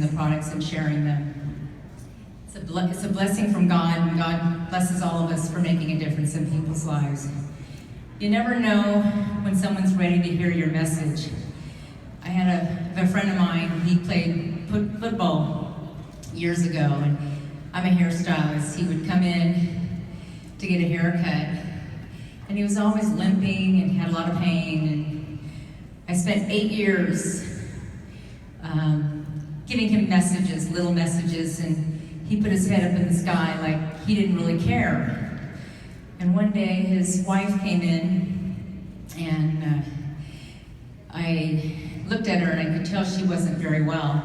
the products and sharing them. It's a blessing from God, and God blesses all of us for making a difference in people's lives. You never know when someone's ready to hear your message. I had a friend of mine, he played football years ago, and I'm a hairstylist. He would come in to get a haircut, and he was always limping and had a lot of pain, and I spent 8 years giving him messages, little messages, and he put his head up in the sky like he didn't really care. And one day his wife came in, and I looked at her and I could tell she wasn't very well.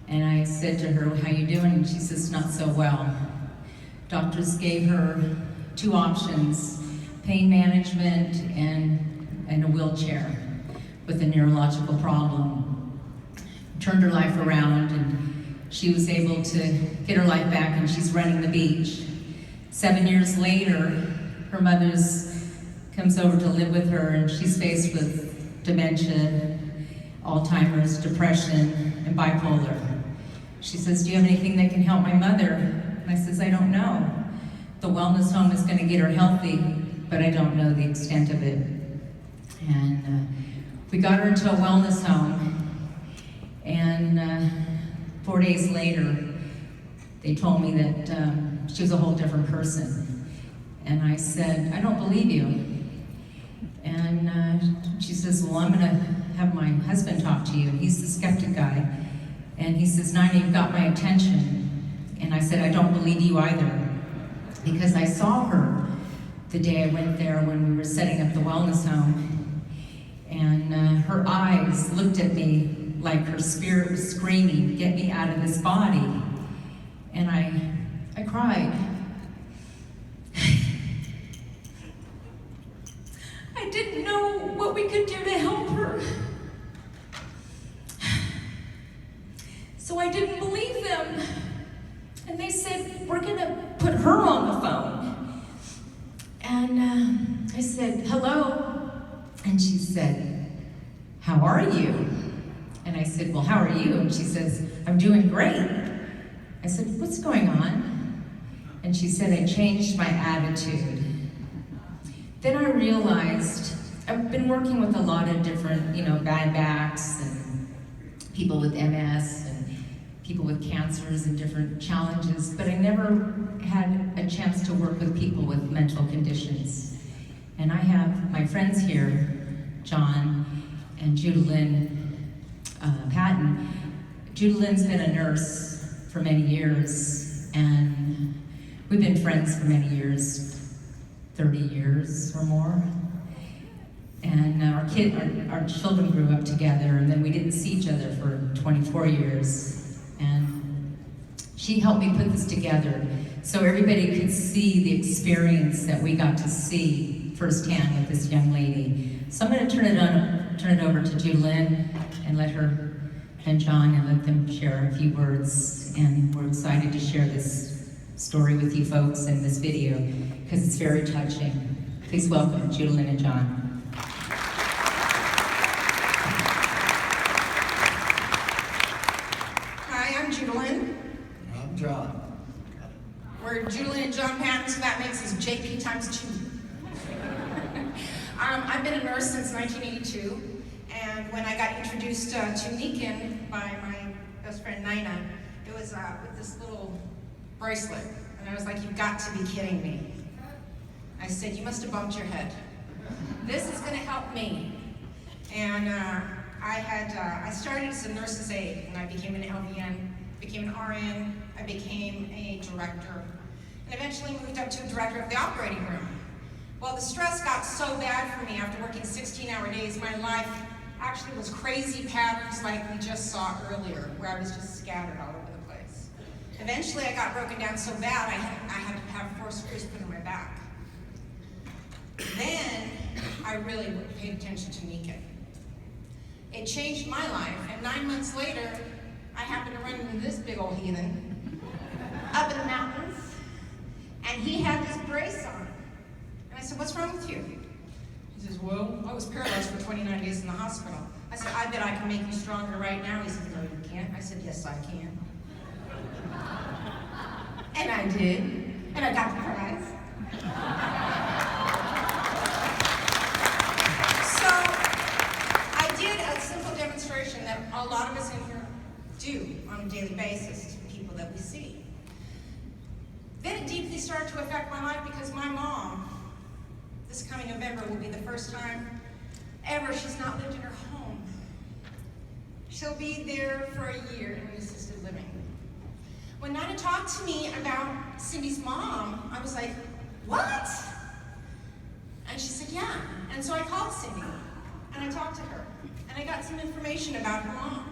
And I said to her, "How you doing?" And she says, "Not so well." Doctors gave her 2 options, pain management and a wheelchair with a neurological problem. Turned her life around, and she was able to get her life back, and she's running the beach. 7 years later, her mother's comes over to live with her, and she's faced with dementia, Alzheimer's, depression, and bipolar. She says, "Do you have anything that can help my mother?" And I says, "I don't know. The wellness home is going to get her healthy, but I don't know the extent of it." And we got her into a wellness home, and 4 days later, they told me that she was a whole different person. And I said, "I don't believe you." And she says, "Well, I'm gonna have my husband talk to you." And he's the skeptic guy. And he says, "Nina, you've got my attention." And I said, "I don't believe you either." Because I saw her the day I went there when we were setting up the wellness home. And her eyes looked at me like her spirit was screaming, "Get me out of this body." And I cried. I didn't know what we could do to help her. So I didn't believe them. And they said, "We're gonna put her on the phone." And I said, "Hello." And she said, "How are you?" And I said, "Well, how are you?" And she says, "I'm doing great." I said, "What's going on?" And she said, "I changed my attitude." Then I realized I've been working with a lot of different, bad backs and people with MS and people with cancers and different challenges, but I never had a chance to work with people with mental conditions. And I have my friends here, John and Judalyn Patton. Judalyn's been a nurse for many years, and we've been friends for many years, 30 years or more. And our children grew up together, and then we didn't see each other for 24 years. And she helped me put this together so everybody could see the experience that we got to see firsthand with this young lady. So I'm going to turn it over to Judalyn and let her and John and let them share a few words. And we're excited to share this story with you folks in this video because it's very touching. Please welcome Judalyn and John. Hi, I'm Judalyn. I'm John. We're Judalyn and John Patton, so that makes us JP times 2. I've been a nurse since 1982, and when I got introduced to Nikken by my best friend Nina, it was with this little bracelet, and I was like, "You've got to be kidding me." I said, "You must have bumped your head. This is going to help me." And I started as a nurse's aide, and I became an LVN, became an RN, I became a director, and eventually moved up to a director of the operating room. Well, the stress got so bad for me after working 16-hour days, my life actually was crazy patterns like we just saw earlier, where I was just scattered all over the place. Eventually, I got broken down so bad, I had to have 4 screws put in my back. Then, I really paid attention to Nikken. It changed my life, and 9 months later, I happened to run into this big old heathen up in the mountains, and he had this brace on. And I said, "What's wrong with you?" He says, "Well, I was paralyzed for 29 days in the hospital." I said, I bet I can make you stronger right now. He said, no, you can't. I said, yes, I can. And I did. And I got the prize. So I did a simple demonstration that a lot of us in here do on a daily basis to the people that we see. Then it deeply started to affect my life because my mom, this coming November, will be the first time ever she's not lived in her home. She'll be there for a year in assisted living. When Nina talked to me about Cindy's mom, I was like, what? And she said, yeah. And so I called Cindy, and I talked to her, and I got some information about her mom.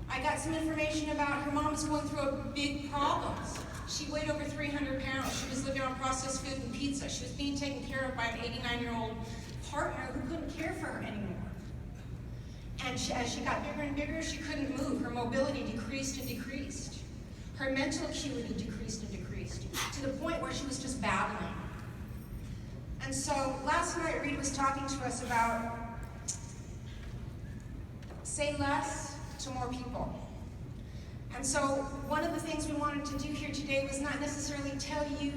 I got some information about her mom was going through big problems. She weighed over 300 pounds. She was living on processed food and pizza. She was being taken care of by an 89-year-old partner who couldn't care for her anymore. And as she got bigger and bigger, she couldn't move. Her mobility decreased and decreased. Her mental acuity decreased and decreased, to the point where she was just battling. And so last night, Rita was talking to us about say less to more people. And so one of the things we wanted to do here today was not necessarily tell you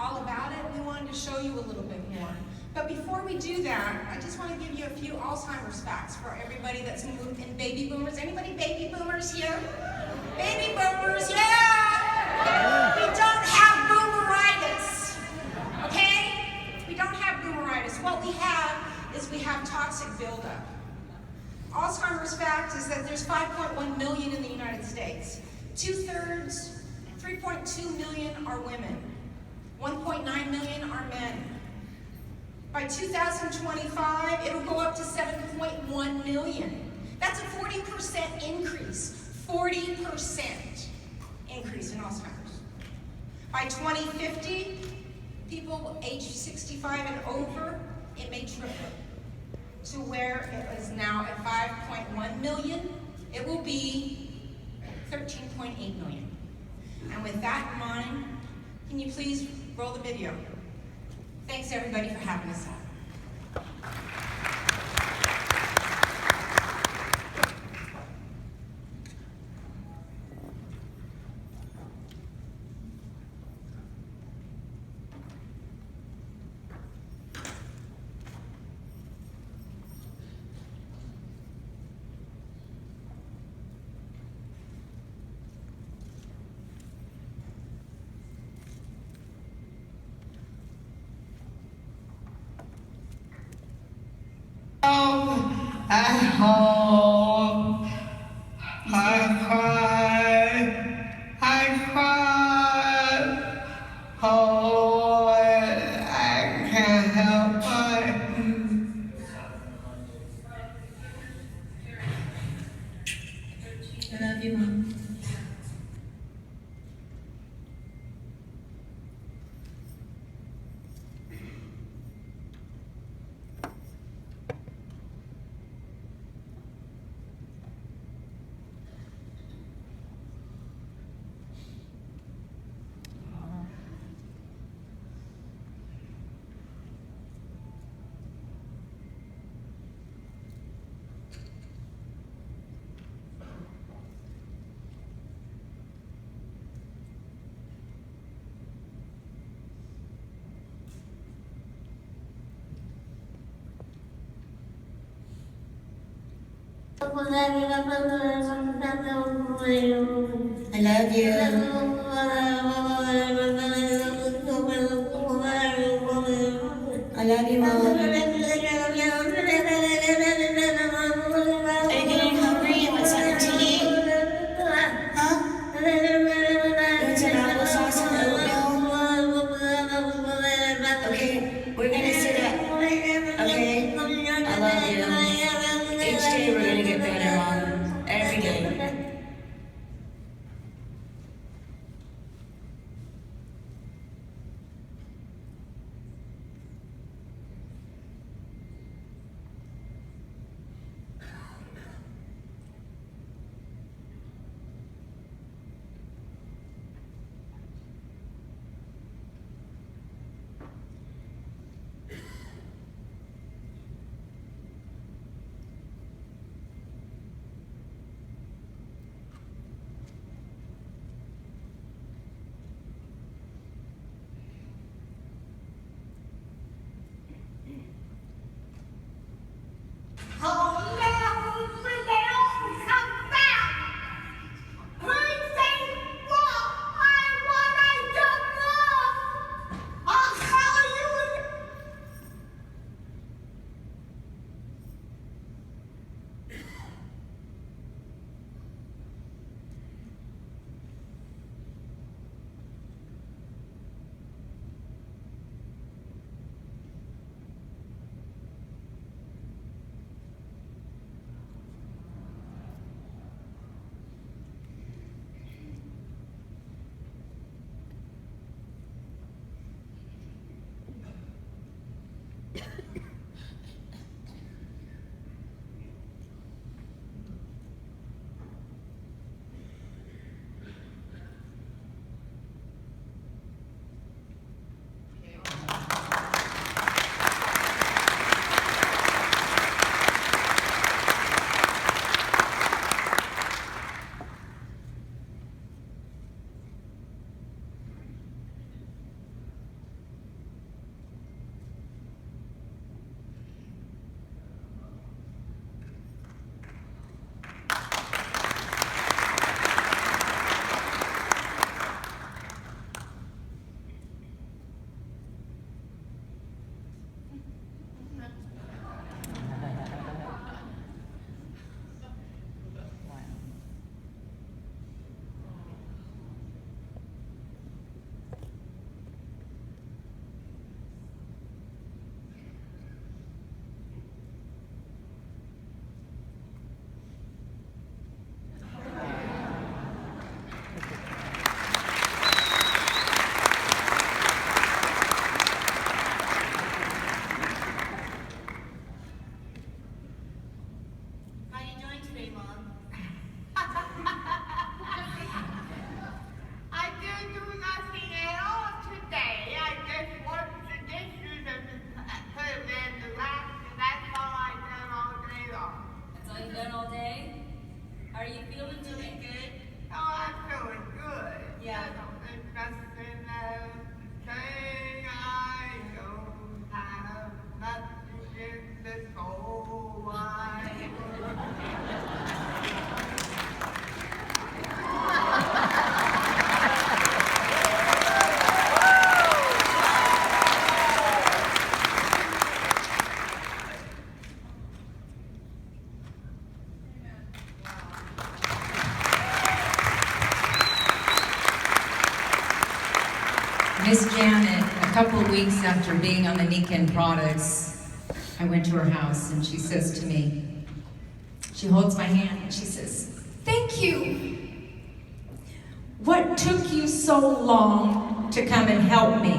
all about it. We wanted to show you a little bit more. But before we do that, I just want to give you a few Alzheimer's facts for everybody that's in baby boomers. Anybody baby boomers here? Baby boomers, yeah! We don't have boomeritis, okay? We don't have boomeritis. What we have is we have toxic buildup. Alzheimer's fact is that there's 5.1 million in the United States. 2/3, 3.2 million are women. 1.9 million are men. By 2025, it'll go up to 7.1 million. That's a 40% increase. 40% increase in Alzheimer's. By 2050, people aged 65 and over, it may triple to where it is now at 5.1 million. It will be 13.8 million. And with that in mind, can you please roll the video? Thanks everybody for having us on. At home, I cried, oh, I can't help it. I love you, Mom. I love you. I love you, Mom. Are you getting hungry? You want something to eat? Huh? You want some applesauce and oatmeal? Okay, we're gonna sit up. Okay? I love you. Each day we're gonna get better, Mom. Every day. Miss Janet, a couple of weeks after being on the Nikken products, I went to her house and she says to me, she holds my hand and she says, "Thank you. What took you so long to come and help me?"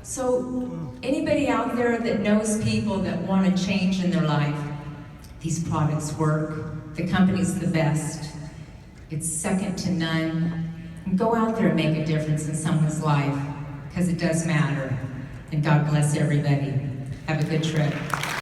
So, anybody out there that knows people that want to change in their life, these products work. The company's the best. It's second to none. And go out there and make a difference in someone's life, because it does matter. And God bless everybody. Have a good trip.